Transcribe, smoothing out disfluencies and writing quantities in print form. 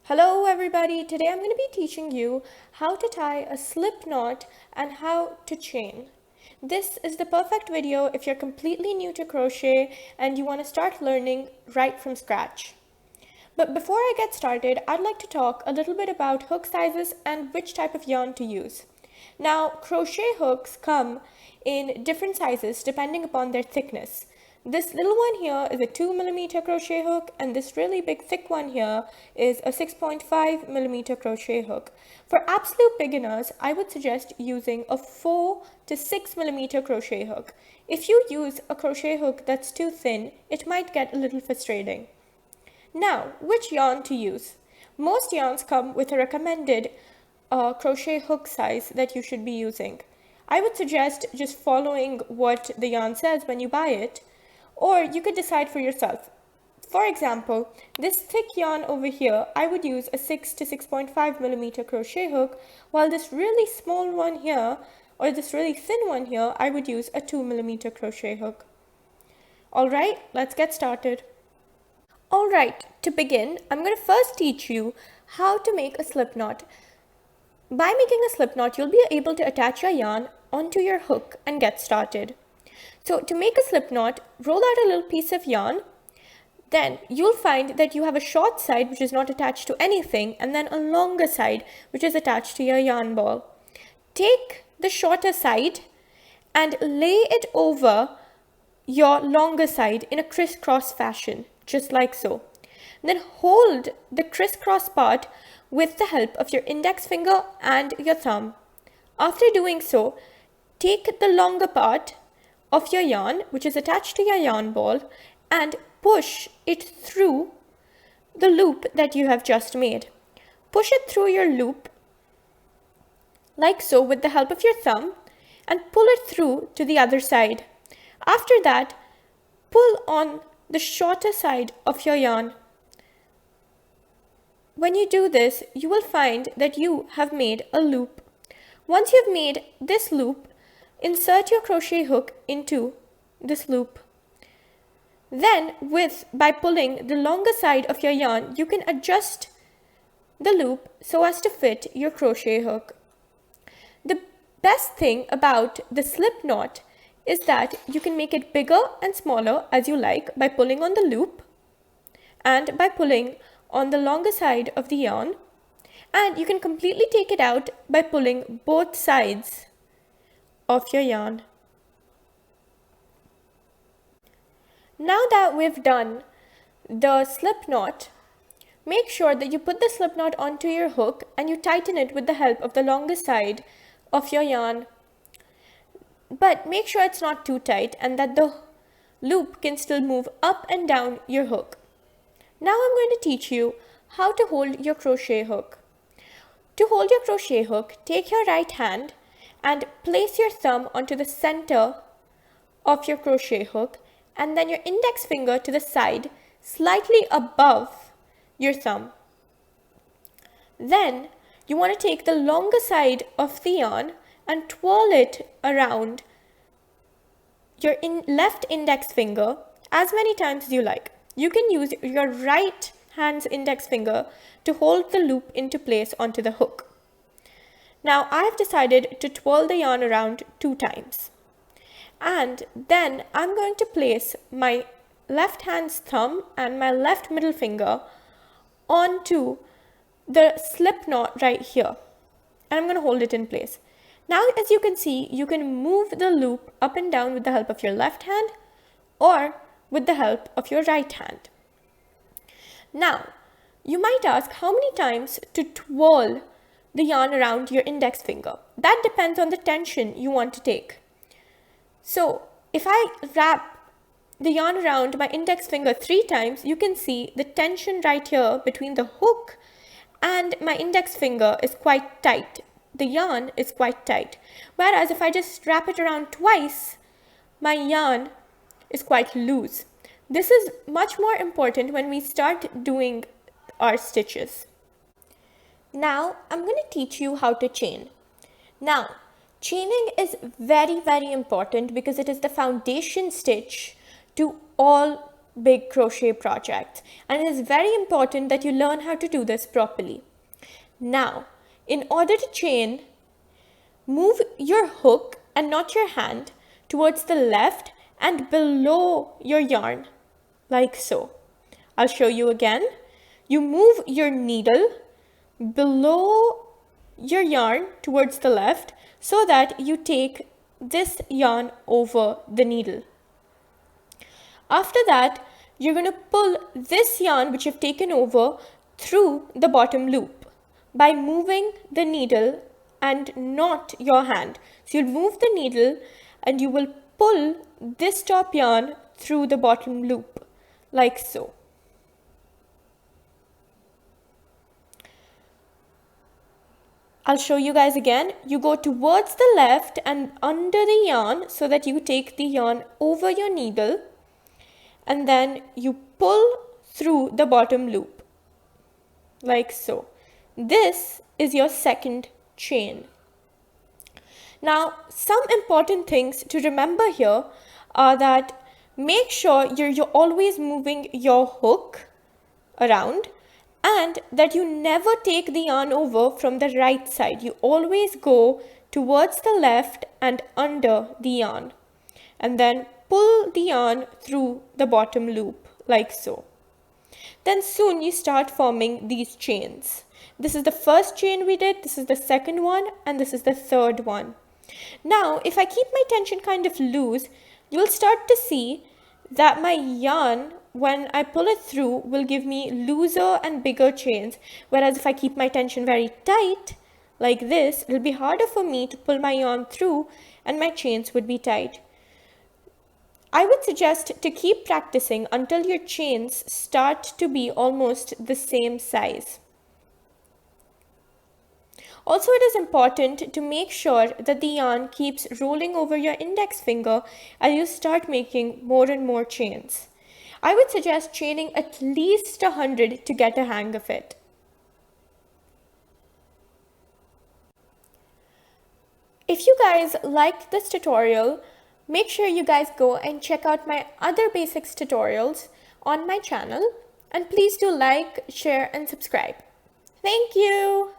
Hello everybody, today I'm going to be teaching you how to tie a slip knot and how to chain. This is the perfect video if you're completely new to crochet and you want to start learning right from scratch. But before I get started, I'd like to talk a little bit about hook sizes and which type of yarn to use. Now, crochet hooks come in different sizes depending upon their thickness. This little one here is a 2mm crochet hook, and this really big thick one here is a 6.5mm crochet hook. For absolute beginners, I would suggest using a 4 to 6mm crochet hook. If you use a crochet hook that's too thin, it might get a little frustrating. Now, which yarn to use? Most yarns come with a recommended crochet hook size that you should be using. I would suggest just following what the yarn says when you buy it, or you could decide for yourself. For example, this thick yarn over here, I would use a 6 to 6.5mm crochet hook, while this really small one here, or this really thin one here, I would use a 2mm crochet hook. Alright, let's get started. Alright, to begin, I'm going to first teach you how to make a slip knot. By making a slip knot, you'll be able to attach your yarn onto your hook and get started. So to make a slip knot, roll out a little piece of yarn. Then you'll find that you have a short side which is not attached to anything, and then a longer side which is attached to your yarn ball. Take the shorter side and lay it over your longer side in a crisscross fashion, just like so. Then hold the crisscross part with the help of your index finger and your thumb. After doing so, take the longer part of your yarn, which is attached to your yarn ball, and push it through the loop that you have just made. Push it through your loop, like so, with the help of your thumb, and pull it through to the other side. After that, pull on the shorter side of your yarn. When you do this, you will find that you have made a loop. Once you've made this loop, insert your crochet hook into this loop. Then, by pulling the longer side of your yarn, you can adjust the loop so as to fit your crochet hook. The best thing about the slip knot is that you can make it bigger and smaller as you like by pulling on the loop and by pulling on the longer side of the yarn, and you can completely take it out by pulling both sides of your yarn. Now that we've done the slip knot, make sure that you put the slip knot onto your hook and you tighten it with the help of the longer side of your yarn. But make sure it's not too tight and that the loop can still move up and down your hook. Now I'm going to teach you how to hold your crochet hook. To hold your crochet hook, take your right hand and place your thumb onto the center of your crochet hook, and then your index finger to the side, slightly above your thumb. Then you want to take the longer side of the yarn and twirl it around your left index finger as many times as you like. You can use your right hand's index finger to hold the loop into place onto the hook. Now I have decided to twirl the yarn around 2 times. And then I'm going to place my left hand's thumb and my left middle finger onto the slip knot right here. And I'm going to hold it in place. Now, as you can see, you can move the loop up and down with the help of your left hand or with the help of your right hand. Now, you might ask how many times to twirl the yarn around your index finger. That depends on the tension you want to take. So, if I wrap the yarn around my index finger 3 times, you can see the tension right here between the hook and my index finger is quite tight. The yarn is quite tight. Whereas if I just wrap it around twice, my yarn is quite loose. This is much more important when we start doing our stitches. Now, I'm going to teach you how to chain. Now, chaining is very, very important because it is the foundation stitch to all big crochet projects, and it is very important that you learn how to do this properly. Now, in order to chain, move your hook and not your hand towards the left and below your yarn, like so. I'll show you again. You move your needle below your yarn towards the left so that you take this yarn over the needle. After that, you're going to pull this yarn which you've taken over through the bottom loop by moving the needle and not your hand. So you'll move the needle and you will pull this top yarn through the bottom loop, like so. I'll show you guys again. You go towards the left and under the yarn so that you take the yarn over your needle, and then you pull through the bottom loop, like so. This is your second chain. Now, some important things to remember here are that make sure you're always moving your hook around, and that you never take the yarn over from the right side. You always go towards the left and under the yarn, and then pull the yarn through the bottom loop, like so. Then soon you start forming these chains. This is the first chain we did, this is the second one, and this is the third one. Now, if I keep my tension kind of loose, you'll start to see that my yarn, when I pull it through, will give me looser and bigger chains. Whereas if I keep my tension very tight, like this, it'll be harder for me to pull my yarn through and my chains would be tight. I would suggest to keep practicing until your chains start to be almost the same size. Also, it is important to make sure that the yarn keeps rolling over your index finger as you start making more and more chains. I would suggest chaining at least 100 to get a hang of it. If you guys liked this tutorial, make sure you guys go and check out my other basics tutorials on my channel, and please do like, share, and subscribe. Thank you!